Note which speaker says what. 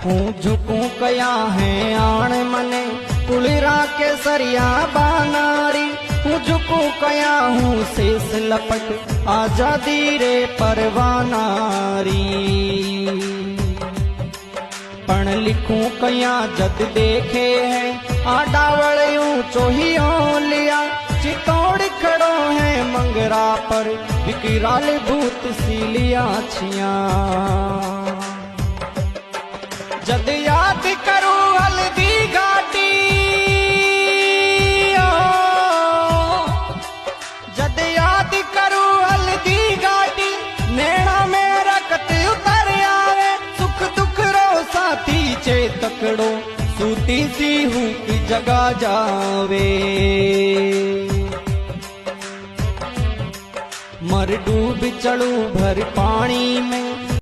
Speaker 1: हूँ झुकूं कया है आण मने तुलिरा के सरिया बानारी हूँ झुकूं कया हूँ शेष लपट आजादी रे परवानारी पण लिखूं कया जद देखे है आडावड़यूं चोहियों लिया चितौड़ खड़ो है मंगरा पर विकिराल भूत सीलिया छिया जद याद करूं हल्दी घाटी जद याद करूं हल्दी घाटी नैना में रखत उतर आवे सुख दुख रो साथी चे तकड़ो सूती सी हूँ की जगा जावे मर डूब चलू भर पानी